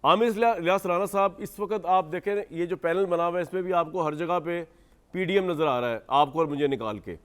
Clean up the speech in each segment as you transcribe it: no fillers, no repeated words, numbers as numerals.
आमिर लियास राणा साहब, इस वक्त आप देखें ये जो पैनल बना हुआ है इसमें भी आपको हर जगह पे पीडीएम नज़र आ रहा है, आपको और मुझे निकाल के।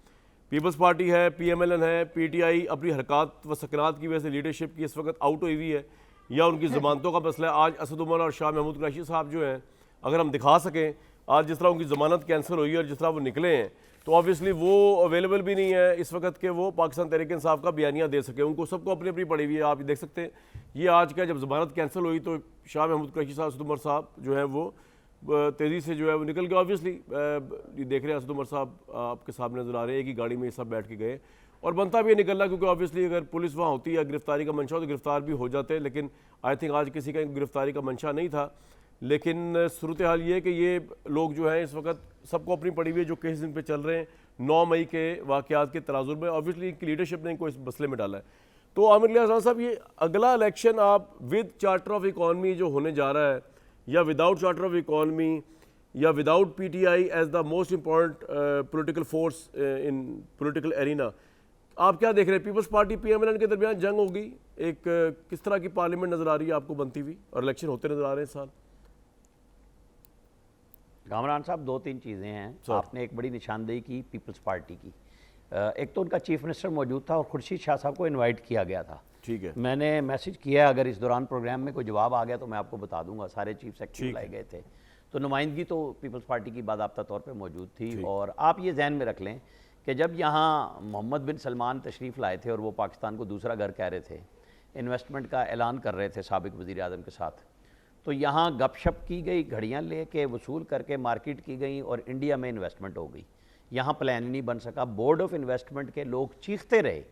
पीपल्स पार्टी है, पीएमएलएन है, पीटीआई अपनी हरकत व सकरात की वजह से लीडरशिप की इस वक्त आउट हुई हुई है, या उनकी ज़मानतों का मसला है। आज असद उमर और शाह महमूद कुरैशी साहब जो हैं, अगर हम दिखा सकें आज जिस तरह उनकी ज़मानत कैंसिल हुई है और जिस तरह वो निकले हैं, तो ऑब्वियसली वो अवेलेबल भी नहीं है इस वक्त के वो पाकिस्तान तहरीक इंसाफ का बयानिया दे सके। उनको सबको अपनी अपनी पड़ी हुई है, आप देख सकते हैं। ये आज का जब ज़मानत कैंसिल हुई तो शाह महमूद कुरैशी साहब, असद उमर साहब जो है वो तेज़ी से जो है वो निकल गए। ऑब्वियसली ये देख रहे हैं असद उमर साहब आपके सामने नजर आ रहे हैं, एक ही गाड़ी में ये सब बैठ के गए और बनता भी है निकलना, क्योंकि ऑब्वियसली अगर पुलिस वहाँ होती है, गिरफ्तारी का मंशा हो तो गिरफ्तार भी हो जाते हैं। लेकिन आई थिंक आज किसी का गिरफ्तारी का मंशा नहीं था। लेकिन सूरत हाल ये है कि ये लोग जो हैं इस वक्त सबको अपनी पड़ी हुई है, जो केस इन पे चल रहे हैं 9 मई के वाक़यात के तनाजुर में। ऑब्वियसली इनकी लीडरशिप ने इनको इस मसले में डाला है। तो आमिर लियास राणा साहब, ये अगला इलेक्शन आप विद चार्टर ऑफ इकॉनमी जो होने जा रहा है, या विदाउट चार्टर ऑफ इकॉनमी, या without PTI as the most important political force in political arena, आप क्या देख रहे हैं? पीपल्स पार्टी पीएमएलएन के दरमियान जंग होगी, एक किस तरह की पार्लियामेंट नजर आ रही है आपको बनती हुई, और इलेक्शन होते नजर आ रहे हैं इस साल? कामरान साहब, 2-3 चीज़ें हैं। आपने एक बड़ी निशानदेही की पीपल्स पार्टी की। एक तो उनका चीफ मिनिस्टर मौजूद था और खुर्शीद शाह साहब को इनवाइट किया गया था। ठीक है, मैंने मैसेज किया, अगर इस दौरान प्रोग्राम में कोई जवाब आ गया तो मैं आपको बता दूंगा। सारे चीफ सेक्रेटरी लाए गए थे, तो नुमाइंदगी तो पीपल्स पार्टी की बाकायदा तौर पे मौजूद थी। और आप ये जहन में रख लें कि जब यहाँ मोहम्मद बिन सलमान तशरीफ़ लाए थे और वो पाकिस्तान को दूसरा घर कह रहे थे, इन्वेस्टमेंट का ऐलान कर रहे थे साबिक वज़ीर आज़म के साथ, तो यहाँ गपशप की गई, घड़ियाँ लेके वसूल करके मार्केट की गई और इंडिया में इन्वेस्टमेंट हो गई। यहाँ प्लान नहीं बन सका। बोर्ड ऑफ इन्वेस्टमेंट के लोग चीखते रहे,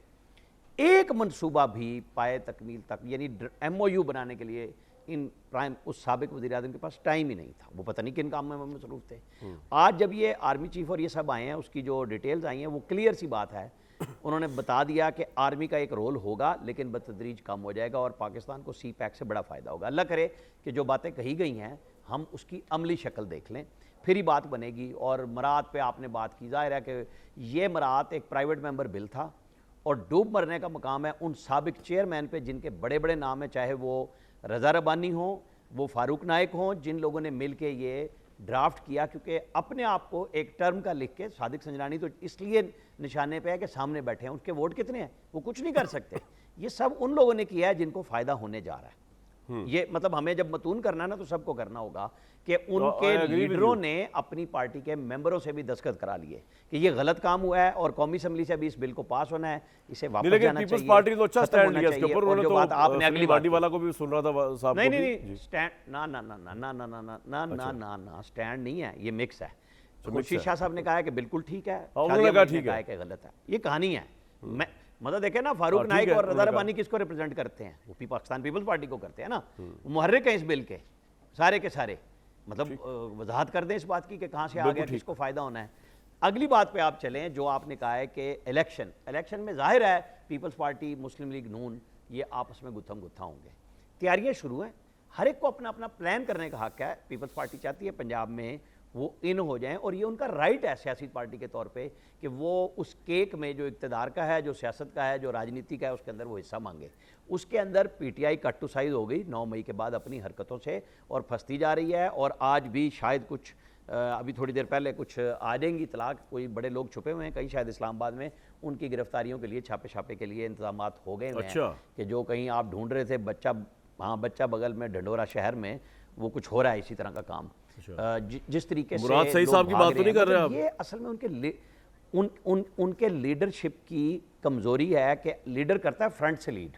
एक मनसूबा भी पाए तकमील तक, यानी MOU बनाने के लिए इन प्राइम उस साबिक वज़ीर आज़म के पास टाइम ही नहीं था। वो पता नहीं किन काम में मसरूफ़ थे। आज जब ये आर्मी चीफ और ये सब आए हैं, उसकी जो डिटेल्स आई हैं वो क्लियर सी बात है। उन्होंने बता दिया कि आर्मी का एक रोल होगा लेकिन बतदरीज कम हो जाएगा और पाकिस्तान को CPEC से बड़ा फ़ायदा होगा। अल्लाह करे कि जो बातें कही गई हैं हम उसकी अमली शक्ल देख लें, फिर ही बात बनेगी। और मरात पे आपने बात की, ज़ाहिर है कि ये मरात एक प्राइवेट मेंबर बिल था और डूब मरने का मकाम है उन साबिक चेयरमैन पे जिनके बड़े बड़े नाम हैं, चाहे वो रज़ा रब्बानी हो, वो फारूक नाइक हों, जिन लोगों ने मिल के ये ड्राफ्ट किया। क्योंकि अपने आप को एक टर्म का लिख के सादिक संजरानी तो इसलिए निशाने पे है कि सामने बैठे हैं, उसके वोट कितने हैं, वो कुछ नहीं कर सकते। ये सब उन लोगों ने किया है जिनको फ़ायदा होने जा रहा है। ये मतलब हमें जब मतून करना है ना तो सबको करना होगा कि उनके लीडरों ने अपनी पार्टी के मेंबरों से भी दस्तखत करा लिए कि ये गलत काम हुआ है और कौमी असम्बली से भी इस बिल को पास होना है, इसे वापस जाना चाहिए। पार्टी तो अच्छा स्टैंड लिया इसके ऊपर। जो बात आपने अगली बात वाला को भी सुन रहा था साहब, नहीं स्टैंड ना ना ना ना ना ना ना ना ना ना ना स्टैंड नहीं है, ये मिक्स है। खुर्शीद शाह साहब ने कहा है कि बिल्कुल ठीक है, उन्होंने कहा ठीक है कि गलत है। ये कहानी है। मैं मतलब देखे ना, फारूक नाइक और रज़ा रब्बानी किसको रिप्रेजेंट करते हैं? वो पाकिस्तान पीपल्स पार्टी को करते हैं ना। मुहर्रिक हैं इस बिल के सारे के सारे। मतलब वजाहत कर दें इस बात की कि कहाँ से आ गया, किसको फ़ायदा होना है। अगली बात पे आप चलें, जो आपने कहा है कि इलेक्शन में जाहिर है पीपल्स पार्टी, मुस्लिम लीग नून, ये आपस में गुत्थम गुत्था होंगे। तैयारियाँ शुरू हैं, हर एक को अपना अपना प्लान करने का हक है। पीपल्स पार्टी चाहती है पंजाब में वो इन हो जाएं और ये उनका राइट है सियासी पार्टी के तौर पे कि वो उस केक में जो इक़्तिदार का है, जो सियासत का है, जो राजनीति का है, उसके अंदर वो हिस्सा मांगे। उसके अंदर PTI कट टू साइज हो गई 9 मई के बाद अपनी हरकतों से और फंसती जा रही है। और आज भी शायद कुछ अभी थोड़ी देर पहले कुछ आ जाएंगी तलाक, कोई बड़े लोग छुपे हुए हैं कहीं शायद इस्लामाबाद में, उनकी गिरफ्तारियों के लिए छापे के लिए इंतजाम हो गए हैं। कि जो कहीं आप ढूंढ रहे थे बच्चा बगल में ढंडोरा शहर में, वो कुछ हो रहा है इसी तरह का काम। जिस तरीके से मुराद सही साहब की बात तो नहीं कर रहे आप? ये असल में उनके लीडरशिप की कमजोरी है कि लीडर करता है फ्रंट से लीड।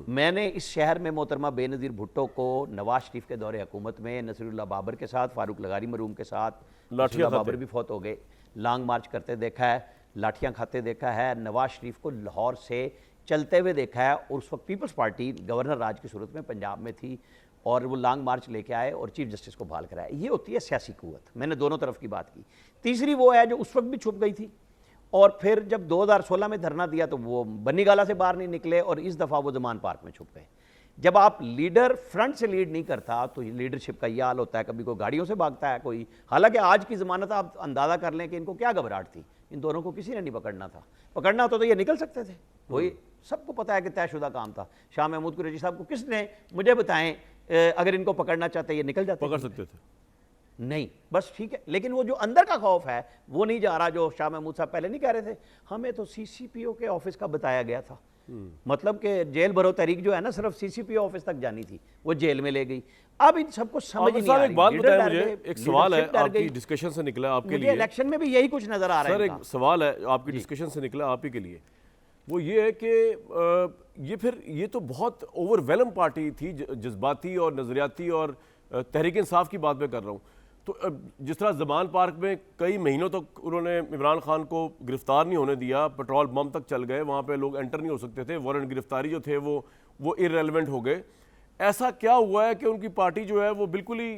मैंने इस शहर में मोहतरमा बेनज़ीर भुट्टो को नवाज शरीफ के दौरे हुकूमत में नसीरुल्लाह बाबर के साथ, फारूक लगारी मरूम के साथ, नसीरुल्लाह बाबर भी फौत हो गए, लॉन्ग मार्च करते देखा है, लाठियाँ खाते देखा है, नवाज शरीफ को लाहौर से चलते हुए देखा है। और उस वक्त पीपल्स पार्टी गवर्नर राज की सूरत में पंजाब में थी और वो लॉन्ग मार्च लेके आए और चीफ जस्टिस को बहाल कराए। ये होती है सियासी कुव्वत। मैंने दोनों तरफ की बात की। तीसरी वो है जो उस वक्त भी छुप गई थी और फिर जब 2016 में धरना दिया तो वो बन्नी गाला से बाहर नहीं निकले और इस दफ़ा वो ज़मान पार्क में छुप गए। जब आप लीडर फ्रंट से लीड नहीं करता तो लीडरशिप का यह हाल होता है। कभी कोई गाड़ियों से भागता है, कोई, हालांकि आज की ज़मानत आप अंदाज़ा कर लें कि इनको क्या घबराहट थी, इन दोनों को किसी ने नहीं पकड़ना था। पकड़ना होता तो ये निकल सकते थे, कोई सबको पता है कि तयशुदा काम था। शाह महमूद कुरैशी साहब को किसने, मुझे बताएं अगर इनको पकड़ना चाहते ये निकल जाते। पकड़ सकते थे। नहीं, बस ठीक है, लेकिन वो जो अंदर का खौफ है वो नहीं जा रहा। जो शाह महमूद साहब पहले नहीं कह रहे थे, हमें तो सीसीपीओ के ऑफिस का बताया गया था, मतलब कि जेल भरो तहरीक जो है ना सिर्फ सीसीपीओ ऑफिस तक जानी थी, वो जेल में ले गई। अब इन सबको समझ नहीं आ रही। एक बात लीडर बताएं डर मुझे, गए, एक सवाल है लीडरशिप डर आपकी गई। डिस्कशन से निकला आपके मुझे लिए, इलेक्शन में भी यही कुछ नजर आ रहा सर है एक इनका। सवाल है आपकी डिस्कशन से निकला आप ही के लिए, वो ये है कि ये फिर ये तो बहुत ओवरवेलम पार्टी थी, जज्बाती और नजरियाती, और तहरीक इंसाफ की बात मैं कर रहा हूँ। तो जिस तरह ज़मान पार्क में कई महीनों तक उन्होंने इमरान खान को गिरफ्तार नहीं होने दिया, पेट्रोल बम तक चल गए, वहाँ पे लोग एंटर नहीं हो सकते थे, वारंट गिरफ्तारी जो थे वो इररेलेवेंट हो गए। ऐसा क्या हुआ है कि उनकी पार्टी जो है वो बिल्कुल ही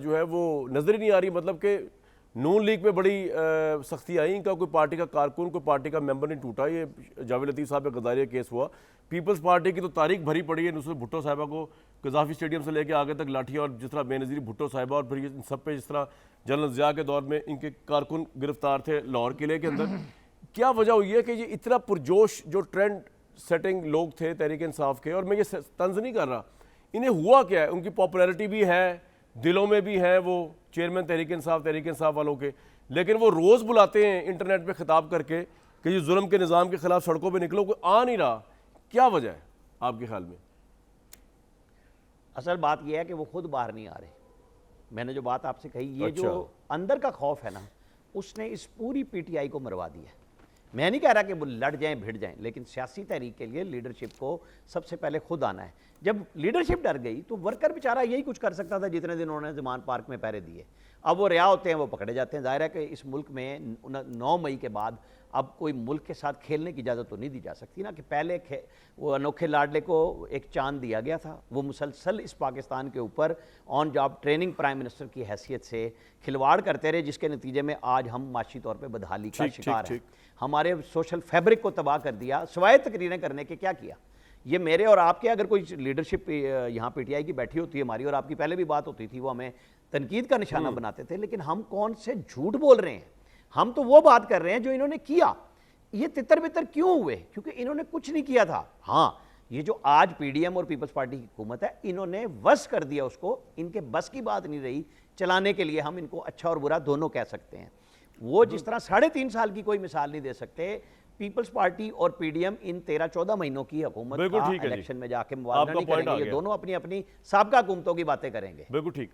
जो है वो नज़र ही नहीं आ रही? मतलब कि नून लीग में बड़ी सख्ती आई, इनका कोई पार्टी का कारकुन, कोई पार्टी का मेंबर नहीं टूटा। ये जावेद लतीफ़ साहब का गद्दारी केस हुआ। पीपल्स पार्टी की तो तारीख भरी पड़ी है, नुसरत भुट्टो साहिबा को कज़ाफ़ी स्टेडियम से लेकर आगे तक लाठियाँ, और जिस तरह बेनज़ीर भुट्टो साहिबा, और फिर इन सब पे जिस तरह जनरल ज़िया के दौर में इनके कारकुन गिरफ्तार थे लाहौर किले के अंदर। क्या वजह हुई है कि ये इतना पुरजोश जो ट्रेंड सेटिंग लोग थे तहरीक इंसाफ के, और मैं ये तंज नहीं कर रहा, इन्हें हुआ क्या है? उनकी पॉपुलैरिटी भी है, दिलों में भी है वो चेयरमैन तहरीक इंसाफ वालों के, लेकिन वो रोज़ बुलाते हैं इंटरनेट पे खिताब करके कि ये जुल्म के निज़ाम के खिलाफ सड़कों पे निकलो, कोई आ नहीं रहा। क्या वजह है आपके ख्याल में? असल बात यह है कि वो खुद बाहर नहीं आ रहे। मैंने जो बात आपसे कही, ये जो अंदर का खौफ है ना, उसने इस पूरी पीटीआई को मरवा दिया है। मैं नहीं कह रहा कि वो लड़ जाएं भिड़ जाएं, लेकिन सियासी तहरीक के लिए लीडरशिप को सबसे पहले खुद आना है। जब लीडरशिप डर गई तो वर्कर बेचारा यही कुछ कर सकता था जितने दिन उन्होंने ज़मान पार्क में पहरे दिए। अब वो रिहा होते हैं, वो पकड़े जाते हैं। जाहिर है कि इस मुल्क में 9 मई के बाद अब कोई मुल्क के साथ खेलने की इजाज़त तो नहीं दी जा सकती ना, कि पहले वो अनोखे लाडले को एक चांद दिया गया था, वो मुसलसल इस पाकिस्तान के ऊपर on job training prime minister की हैसियत से खिलवाड़ करते रहे, जिसके नतीजे में आज हम माशी तौर पर बदहाली का शिकार हैं। हमारे सोशल फैब्रिक को तबाह कर दिया। सिवाय तकरीरें करने के क्या किया? ये मेरे और आपके, अगर कोई लीडरशिप यहाँ पीटीआई की बैठी होती है, हमारी और आपकी पहले भी बात होती थी, वो हमें तनकीद का निशाना बनाते थे, लेकिन हम कौन से झूठ बोल रहे हैं? हम तो वो बात कर रहे हैं जो इन्होंने किया। ये तितर बितर क्यों हुए? क्योंकि इन्होंने कुछ नहीं किया था। हाँ, ये जो आज पीडीएम और पीपल्स पार्टी की हुकूमत है, इन्होंने वश कर दिया उसको, इनके बस की बात नहीं रही चलाने के लिए। हम इनको अच्छा और बुरा दोनों कह सकते हैं। वो जिस तरह 3.5 साल की कोई मिसाल नहीं दे सकते, पीपल्स पार्टी और पीडीएम इन 13-14 महीनों की हुकूमत का इलेक्शन में जाके मुआवजा नहीं करेंगे। ये दोनों अपनी अपनी साबका हुकूमतों की बातें करेंगे। बिल्कुल ठीक।